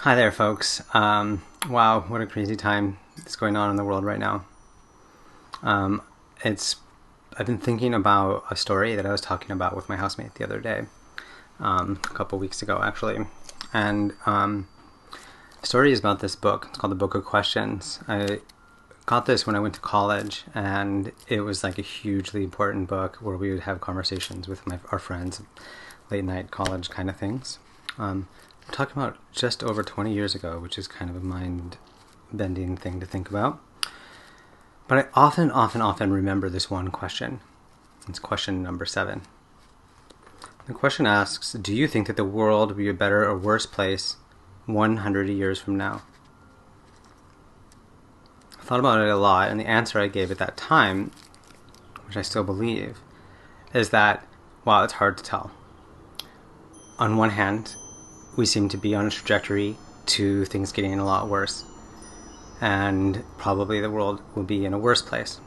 Hi there, folks. Wow, what a crazy time that's going on in the world right now. Um, it's I've been thinking about a story that I was talking about with my housemate the other day, a couple weeks ago actually, and the story is about this book. It's called The Book of Questions. I got this when I went to college, and it was like a hugely important book where we would have conversations with our friends, late night college kind of things. I'm talking about just over 20 years ago, which is kind of a mind-bending thing to think about. But I often remember this one question. It's question number 7. The question asks, do you think that the world will be a better or worse place 100 years from now? I thought about it a lot, and the answer I gave at that time, which I still believe, is that, wow, it's hard to tell. On one hand, we seem to be on a trajectory to things getting a lot worse, and probably the world will be in a worse place.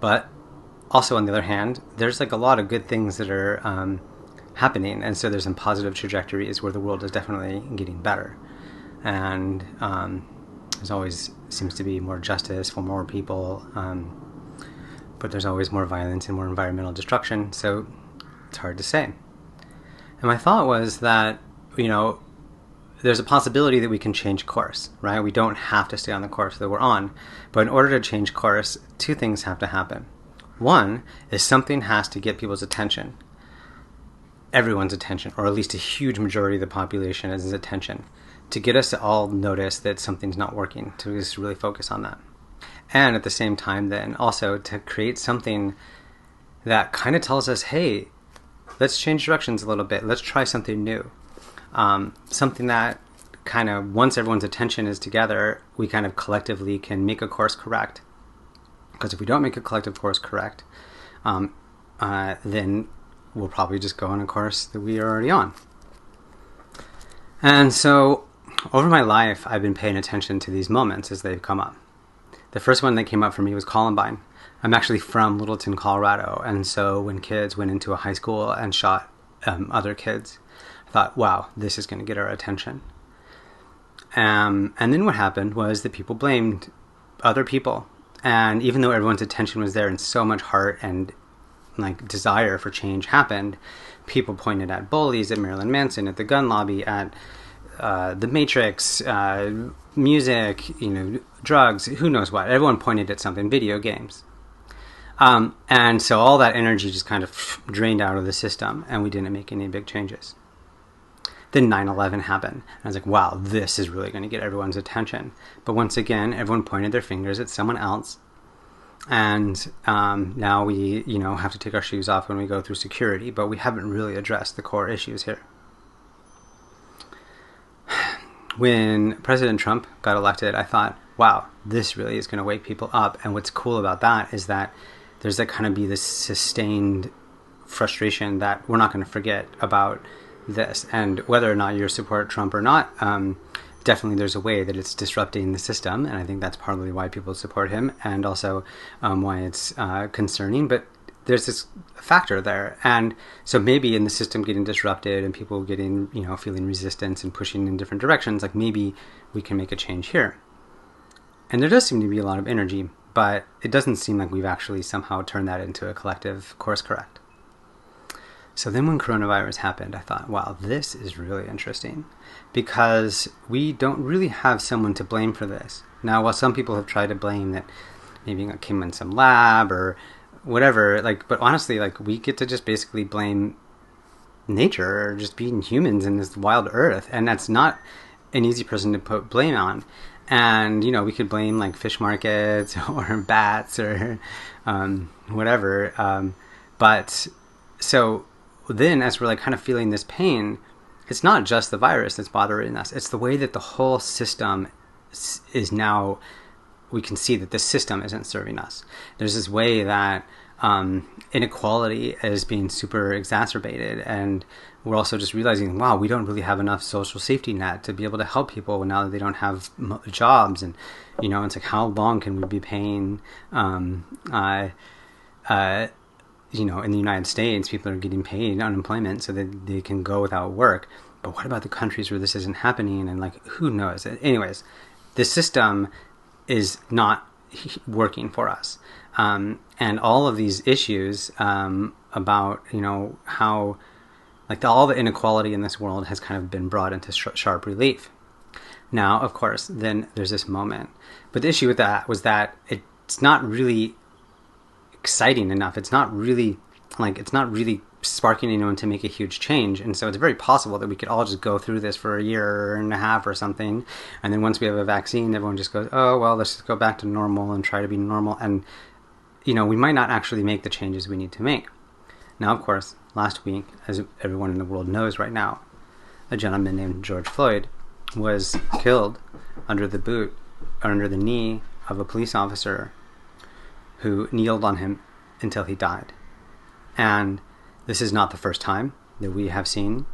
But also, on the other hand, there's like a lot of good things that are happening, and so there's some positive trajectories where the world is definitely getting better, and there's always seems to be more justice for more people, but there's always more violence and more environmental destruction, so it's hard to say. And my thought was that, there's a possibility that we can change course, right? We don't have to stay on the course that we're on. But in order to change course, 2 things have to happen. One is something has to get people's attention, everyone's attention, or at least a huge majority of the population is attention, to get us to all notice that something's not working, to just really focus on that. And at the same time, then, also to create something that kind of tells us, hey, let's change directions a little bit. Let's try something new. Something that kind of, once everyone's attention is together, we kind of collectively can make a course correct. Because if we don't make a collective course correct, then we'll probably just go on a course that we are already on. And so, over my life, I've been paying attention to these moments as they've come up. The first one that came up for me was Columbine. I'm actually from Littleton, Colorado, and so when kids went into a high school and shot other kids, I thought, wow, this is going to get our attention. And then what happened was that people blamed other people, and even though everyone's attention was there and so much heart and like desire for change happened, people pointed at bullies, at Marilyn Manson, at the gun lobby, at the Matrix, music, drugs, who knows what. Everyone pointed at something, video games. And so all that energy just kind of drained out of the system, and we didn't make any big changes. Then 9/11 happened, and I was like, wow, this is really going to get everyone's attention. But once again, everyone pointed their fingers at someone else, and now we, have to take our shoes off when we go through security, but we haven't really addressed the core issues here. When President Trump got elected, I thought, wow, this really is going to wake people up. And what's cool about that is that there's that kind of be this sustained frustration that we're not going to forget about this. And whether or not you support Trump or not, definitely there's a way that it's disrupting the system. And I think that's partly why people support him, and also why it's concerning. But there's this factor there. And so maybe in the system getting disrupted and people getting, feeling resistance and pushing in different directions, like maybe we can make a change here. And there does seem to be a lot of energy, but it doesn't seem like we've actually somehow turned that into a collective course correct. So then when coronavirus happened, I thought, wow, this is really interesting, because we don't really have someone to blame for this. Now, while some people have tried to blame that maybe it came in some lab or whatever, but honestly, we get to just basically blame nature or just being humans in this wild earth, and that's not an easy person to put blame on. And we could blame fish markets or bats or whatever, but so then as we're kind of feeling this pain, it's not just the virus that's bothering us, it's the way that the whole system is now, we can see that the system isn't serving us. There's this way that inequality is being super exacerbated, and we're also just realizing, wow, we don't really have enough social safety net to be able to help people now that they don't have jobs. And it's like, how long can we be paying in the United States, people are getting paid unemployment so that they can go without work. but what about the countries where this isn't happening? And like, who knows? Anyways, the system is not working for us. And all of these issues about, how like all the inequality in this world has kind of been brought into sharp relief. Now, of course, then there's this moment. But the issue with that was that it's not really exciting enough. It's not really sparking anyone to make a huge change. And so it's very possible that we could all just go through this for a year and a half or something. And then once we have a vaccine, everyone just goes, oh, well, let's just go back to normal and try to be normal. And, we might not actually make the changes we need to make. Now, of course, last week, as everyone in the world knows right now, a gentleman named George Floyd was killed under the knee of a police officer who kneeled on him until he died. And this is not the first time that we have seen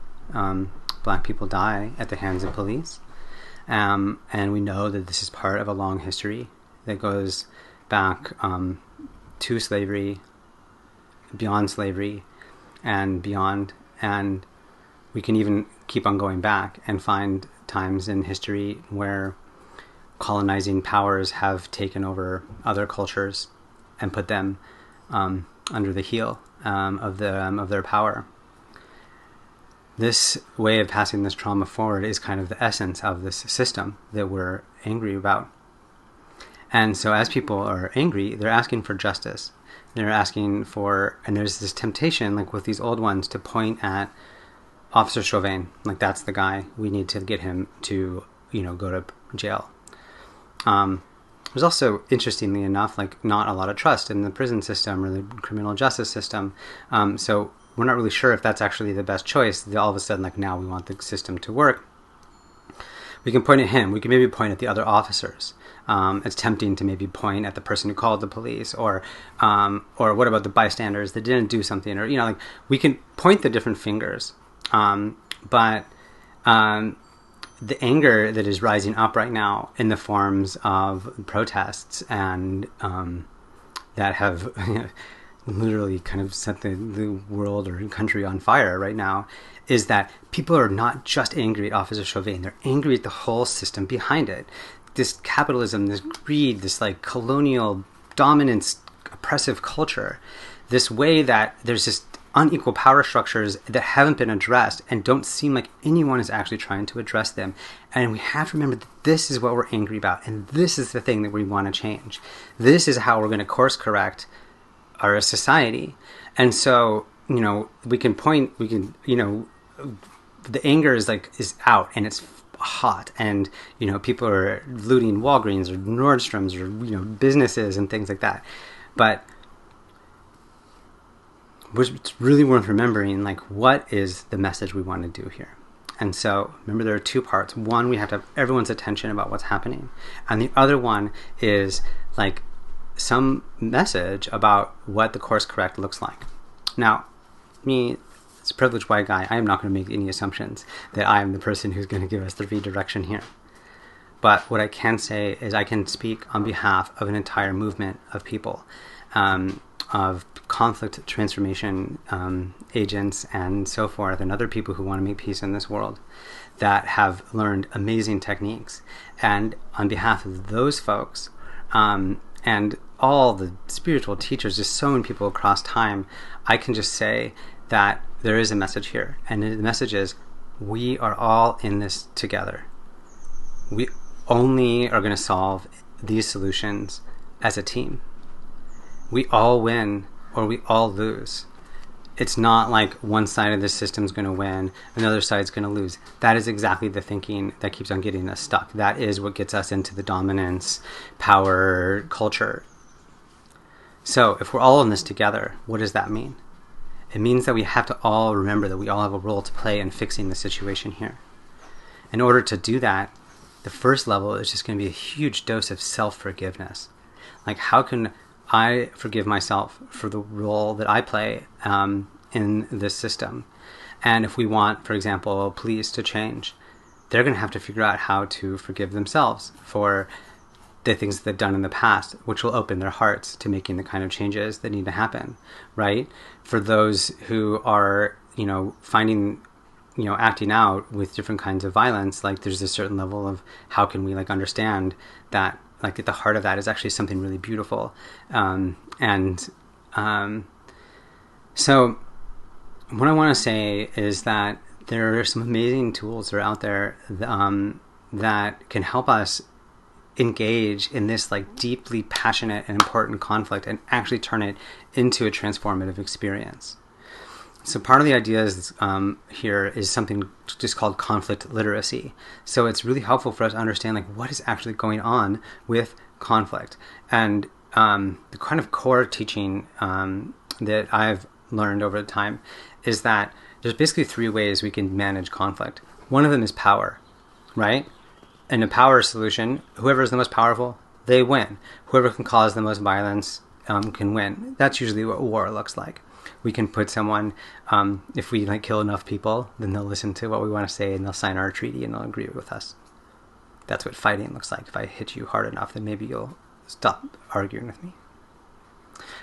black people die at the hands of police. And we know that this is part of a long history that goes back to slavery, beyond slavery, and beyond. And we can even keep on going back and find times in history where colonizing powers have taken over other cultures and put them under the heel of their power. This way of passing this trauma forward is kind of the essence of this system that we're angry about. And so as people are angry, they're asking for justice. They're asking for, and there's this temptation, like with these old ones, to point at Officer Chauvin, like that's the guy, we need to get him to, go to jail. There's also, interestingly enough, like not a lot of trust in the prison system or the criminal justice system. So we're not really sure if that's actually the best choice. All of a sudden, like now we want the system to work. We can point at him. We can maybe point at the other officers. It's tempting to maybe point at the person who called the police, or what about the bystanders that didn't do something, or like we can point the different fingers. But the anger that is rising up right now in the forms of protests and that have literally kind of set the world or country on fire right now is that people are not just angry at Officer Chauvin, they're angry at the whole system behind it. This capitalism, this greed, this like colonial dominance, oppressive culture, this way that there's this unequal power structures that haven't been addressed and don't seem like anyone is actually trying to address them. And we have to remember that this is what we're angry about, and this is the thing that we want to change. This is how we're going to course correct our society. And so, we can, the anger is out and it's hot, and people are looting Walgreens or Nordstrom's or businesses and things like that. But it's really worth remembering, like, what is the message we want to do here? And so remember, there are two parts. One, we have to have everyone's attention about what's happening, and the other one is like some message about what the course correct looks like. Now, me, as a privileged white guy, I am not going to make any assumptions that I am the person who's going to give us the redirection here. But what I can say is I can speak on behalf of an entire movement of people, of conflict transformation agents and so forth, and other people who want to make peace in this world that have learned amazing techniques. And on behalf of those folks, and all the spiritual teachers, just so many people across time, I can just say that there is a message here. And the message is, we are all in this together. We only are going to solve these solutions as a team. We all win or we all lose. It's not like one side of the system is going to win, another side is going to lose. That is exactly the thinking that keeps on getting us stuck. That is what gets us into the dominance, power, culture. So if we're all in this together, what does that mean? It means that we have to all remember that we all have a role to play in fixing the situation here. In order to do that, the first level is just going to be a huge dose of self-forgiveness. Like, how can I forgive myself for the role that I play in this system? And if we want, for example, police to change, they're going to have to figure out how to forgive themselves for the things that they've done in the past, which will open their hearts to making the kind of changes that need to happen, right? For those who are, finding acting out with different kinds of violence, like there's a certain level of how can we like understand that like at the heart of that is actually something really beautiful. So what I want to say is that there are some amazing tools that are out there that can help us engage in this like deeply passionate and important conflict and actually turn it into a transformative experience. So part of the idea is here is something just called conflict literacy. So it's really helpful for us to understand like what is actually going on with conflict. And the kind of core teaching that I've learned over the time is that there's basically three ways we can manage conflict. One of them is power, right? In a power solution, whoever is the most powerful, they win. Whoever can cause the most violence can win. That's usually what war looks like. We can put someone, if we like kill enough people, then they'll listen to what we want to say and they'll sign our treaty and they'll agree with us. That's what fighting looks like. If I hit you hard enough, then maybe you'll stop arguing with me.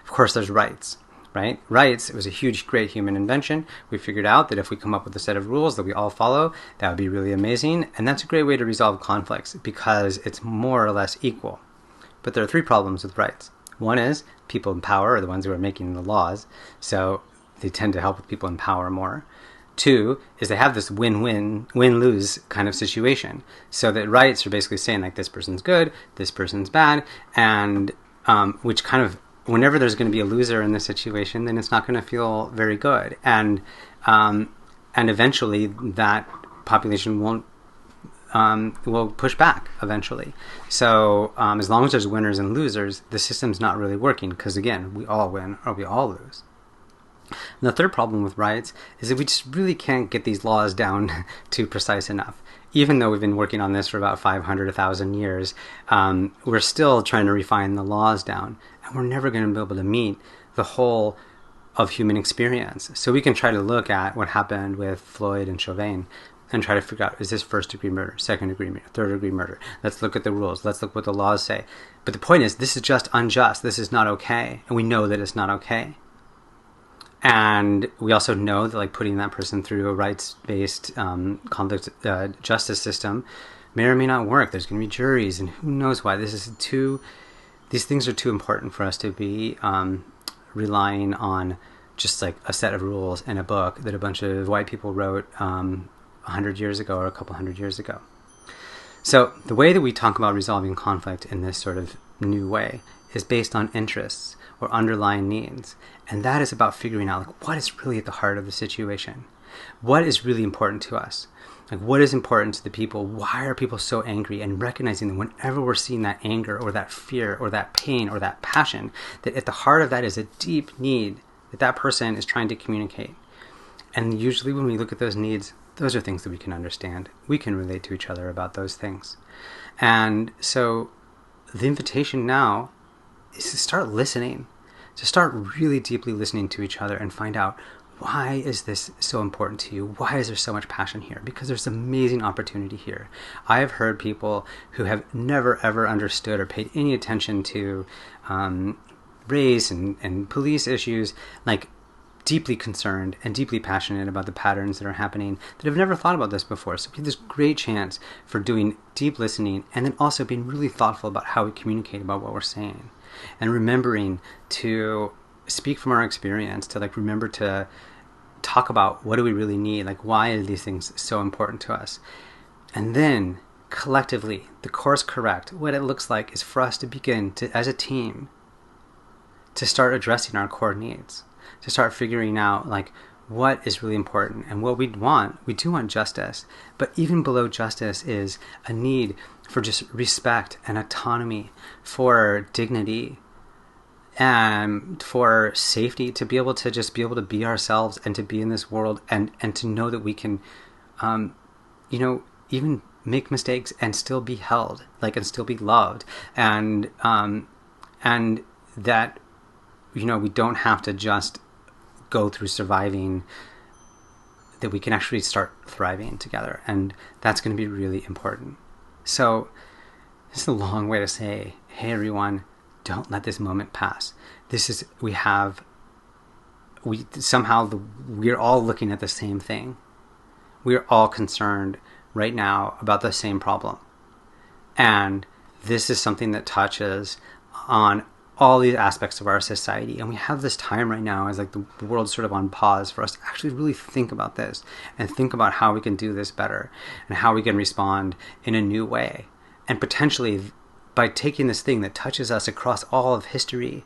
Of course, there's rights, right? Rights, it was a huge, great human invention. We figured out that if we come up with a set of rules that we all follow, that would be really amazing. And that's a great way to resolve conflicts because it's more or less equal. But there are three problems with rights. One is people in power are the ones who are making the laws, so they tend to help with people in power more. Two is they have this win-win, win-lose kind of situation, so that rights are basically saying like this person's good, this person's bad, and which kind of, whenever there's going to be a loser in this situation, then it's not going to feel very good, and eventually that population will push back eventually. So as long as there's winners and losers, the system's not really working because, again, we all win or we all lose. And the third problem with rights is that we just really can't get these laws down to precise enough. Even though we've been working on this for about 500, 1,000 years, we're still trying to refine the laws down. And we're never going to be able to meet the whole of human experience. So we can try to look at what happened with Floyd and Chauvin and try to figure out, is this first-degree murder, second-degree murder, third-degree murder? Let's look at the rules. Let's look what the laws say. But the point is, this is just unjust. This is not okay. And we know that it's not okay. And we also know that like putting that person through a rights-based conflict justice system may or may not work. There's going to be juries, and who knows why. These things are too important for us to be relying on just like a set of rules and a book that a bunch of white people wrote 100 years ago or a couple hundred years ago. So the way that we talk about resolving conflict in this sort of new way is based on interests or underlying needs. And that is about figuring out like what is really at the heart of the situation. What is really important to us? Like what is important to the people? Why are people so angry? And recognizing that whenever we're seeing that anger or that fear or that pain or that passion, that at the heart of that is a deep need that that person is trying to communicate. And usually when we look at those needs, those are things that we can understand. We can relate to each other about those things. And so the invitation now is to start listening, to start really deeply listening to each other and find out, why is this so important to you? Why is there so much passion here? Because there's amazing opportunity here. I have heard people who have never ever understood or paid any attention to race and police issues, like deeply concerned and deeply passionate about the patterns that are happening that have never thought about this before. So we have this great chance for doing deep listening and then also being really thoughtful about how we communicate about what we're saying and remembering to speak from our experience, to like remember to talk about what do we really need, like why are these things so important to us. And then collectively, the course correct, what it looks like is for us to begin to, as a team, to start addressing our core needs, to start figuring out like what is really important and what we do want justice, but even below justice is a need for just respect and autonomy, for dignity and for safety, to be able to just be able to be ourselves and to be in this world and to know that we can, even make mistakes and still be held, like, and still be loved, and that, we don't have to just go through surviving, that we can actually start thriving together. And that's going to be really important. So this is a long way to say, hey everyone, don't let this moment pass. We're all looking at the same thing. we're all concerned right now about the same problem. And this is something that touches on all these aspects of our society. And we have this time right now as like the world's sort of on pause for us to actually really think about this and think about how we can do this better and how we can respond in a new way. And potentially by taking this thing that touches us across all of history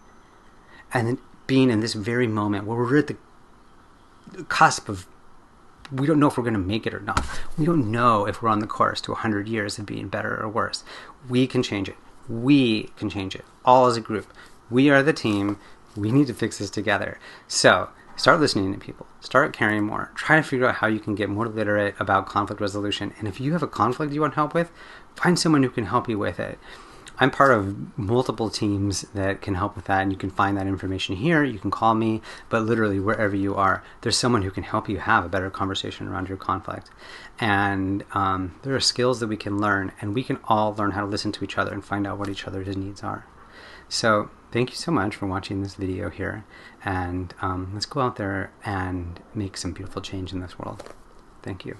and then being in this very moment where we're at the cusp of, we don't know if we're going to make it or not. We don't know if we're on the course to 100 years of being better or worse. We can change it. We can change it, all as a group. We are the team. We need to fix this together. So start listening to people. Start caring more. Try to figure out how you can get more literate about conflict resolution. And if you have a conflict you want help with, find someone who can help you with it. I'm part of multiple teams that can help with that, and you can find that information here. You can call me, but literally wherever you are, there's someone who can help you have a better conversation around your conflict. And there are skills that we can learn, and we can all learn how to listen to each other and find out what each other's needs are. So thank you so much for watching this video here, and let's go out there and make some beautiful change in this world. Thank you.